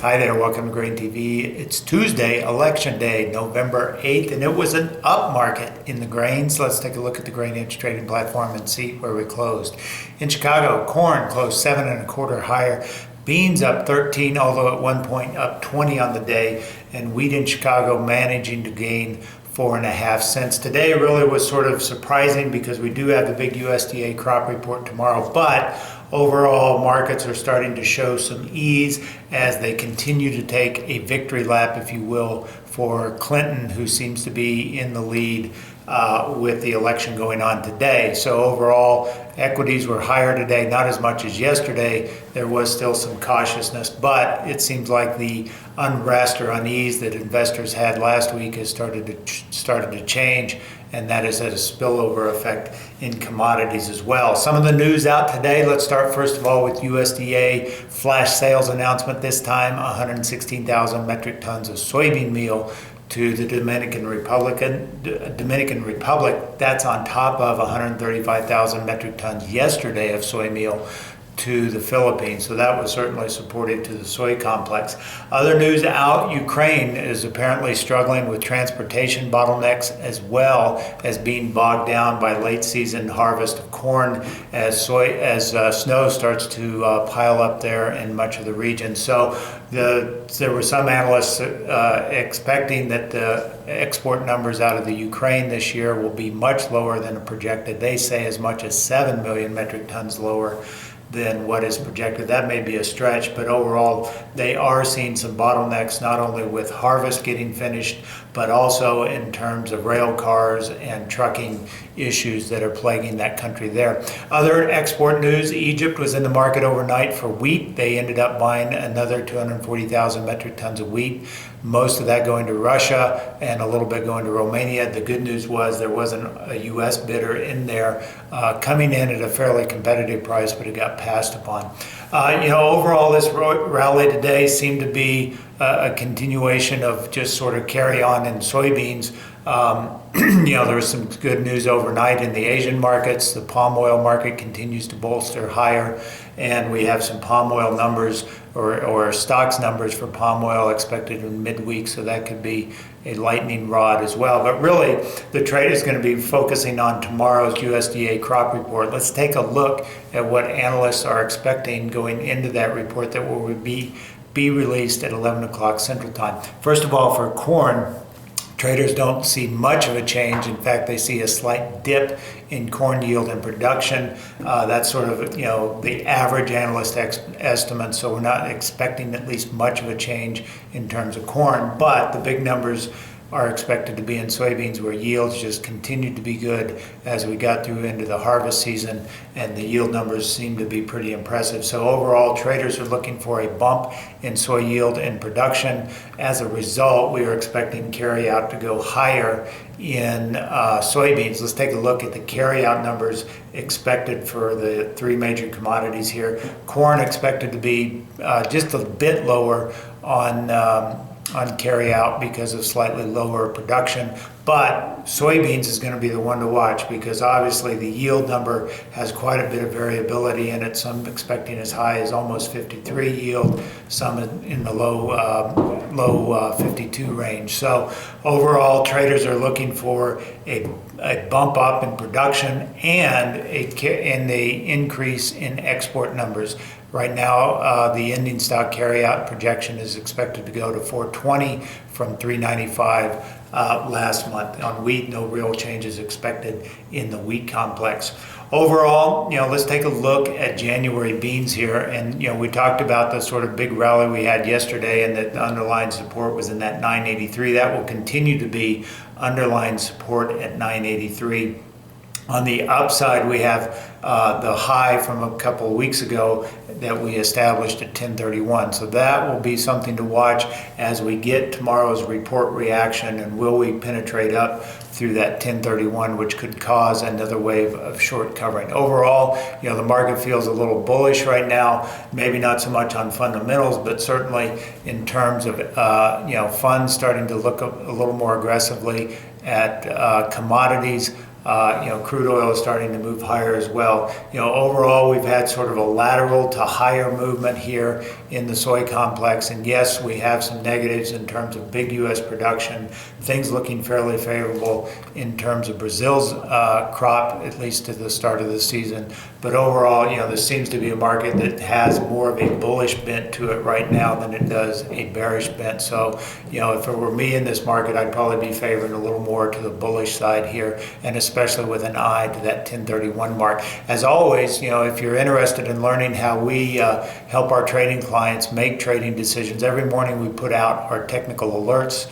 Hi there, welcome to Grain TV. It's Tuesday, Election Day, November 8th, and it was an up market in the grains. Let's take a look at the grain hedge trading platform and see where we closed. In Chicago, corn closed 7 1/4 higher. Beans up 13, although at one point up 20 on the day, and wheat in Chicago managing to gain 4.5 cents. Today really was sort of surprising because we do have the big USDA crop report tomorrow, but overall markets are starting to show some ease as they continue to take a victory lap, if you will, for Clinton, who seems to be in the lead with the election going on today. So overall, equities were higher today, not as much as yesterday. There was still some cautiousness, but it seems like the unrest or unease that investors had last week has started to change, and that has had a spillover effect in commodities as well. Some of the news out today, let's start first of all with USDA flash sales announcement. This time 116,000 metric tons of soybean meal to the Dominican Republic. That's on top of 135,000 metric tons yesterday of soy meal to the Philippines. So that was certainly supportive to the soy complex. Other news out, Ukraine is apparently struggling with transportation bottlenecks as well as being bogged down by late season harvest of corn as snow starts to pile up there in much of the region. So there were some analysts expecting that the export numbers out of the Ukraine this year will be much lower than projected. They say as much as 7 million metric tons lower than what is projected. That may be a stretch, but overall they are seeing some bottlenecks, not only with harvest getting finished, but also in terms of rail cars and trucking issues that are plaguing that country there. Other export news, Egypt was in the market overnight for wheat. They ended up buying another 240,000 metric tons of wheat, most of that going to Russia and a little bit going to Romania. The good news was there wasn't a U.S. bidder in there coming in at a fairly competitive price, but it got passed upon. Overall, this rally today seemed to be a continuation of just sort of carry on in soybeans. There was some good news overnight in the Asian markets. The palm oil market continues to bolster higher, and we have some palm oil numbers or stocks numbers for palm oil expected in midweek, so that could be a lightning rod as well. But really, the trade is going to be focusing on tomorrow's USDA crop report. Let's take a look at what analysts are expecting going into that report that will be released at 11 o'clock Central Time. First of all, for corn, traders don't see much of a change. In fact, they see a slight dip in corn yield and production. That's sort of the average analyst estimate, so we're not expecting at least much of a change in terms of corn, but the big numbers are expected to be in soybeans, where yields just continued to be good as we got through into the harvest season, and the yield numbers seem to be pretty impressive. So overall, traders are looking for a bump in soy yield and production. As a result, we are expecting carryout to go higher in soybeans. Let's take a look at the carryout numbers expected for the three major commodities here. Corn expected to be just a bit lower on carryout because of slightly lower production, but soybeans is going to be the one to watch because obviously the yield number has quite a bit of variability in it. Some expecting as high as almost 53 yield, some in the low 52 range. So overall, traders are looking for a bump up in production and the increase in export numbers. Right now, the ending stock carryout projection is expected to go to 420 from 395 last month. On wheat, no real changes expected in the wheat complex. Overall, let's take a look at January beans here. And, we talked about the sort of big rally we had yesterday and that the underlying support was in that 983. That will continue to be underlying support at 983. On the upside, we have the high from a couple of weeks ago that we established at 1031. So that will be something to watch as we get tomorrow's report reaction, and will we penetrate up through that 1031, which could cause another wave of short covering. Overall, the market feels a little bullish right now, maybe not so much on fundamentals, but certainly in terms of funds starting to look a little more aggressively at commodities. Crude oil is starting to move higher as well. Overall, we've had sort of a lateral to higher movement here in the soy complex. And yes, we have some negatives in terms of big U.S. production. Things looking fairly favorable in terms of Brazil's crop, at least at the start of the season. But overall, this seems to be a market that has more of a bullish bent to it right now than it does a bearish bent. So, if it were me in this market, I'd probably be favoring a little more to the bullish side here, and especially with an eye to that 1031 mark. As always, if you're interested in learning how we help our trading clients make trading decisions, every morning we put out our technical alerts,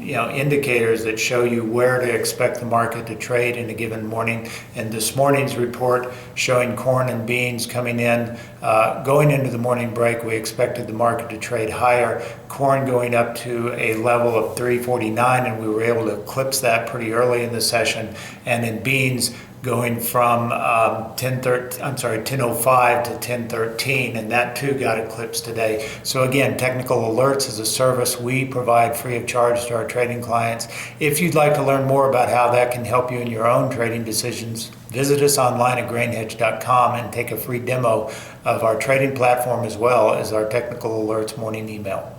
indicators that show you where to expect the market to trade in a given morning. And this morning's report showing corn and beans coming in, going into the morning break, we expected the market to trade higher. Corn going up to a level of 349, and we were able to eclipse that pretty early in the session. And in beans, going from 1005 to 1013, and that too got eclipsed today. So again, technical alerts is a service we provide free of charge to our trading clients. If you'd like to learn more about how that can help you in your own trading decisions, visit us online at grainhedge.com and take a free demo of our trading platform as well as our technical alerts morning email.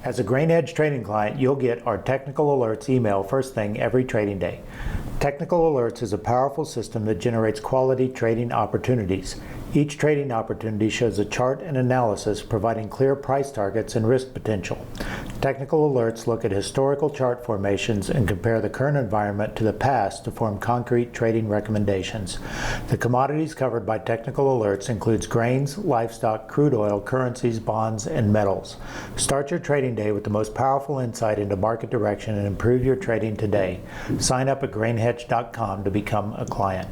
As a GrainEdge trading client, you'll get our technical alerts email first thing every trading day. Technical Alerts is a powerful system that generates quality trading opportunities. Each trading opportunity shows a chart and analysis providing clear price targets and risk potential. Technical Alerts look at historical chart formations and compare the current environment to the past to form concrete trading recommendations. The commodities covered by Technical Alerts includes grains, livestock, crude oil, currencies, bonds, and metals. Start your trading day with the most powerful insight into market direction and improve your trading today. Sign up at grainhedge.com to become a client.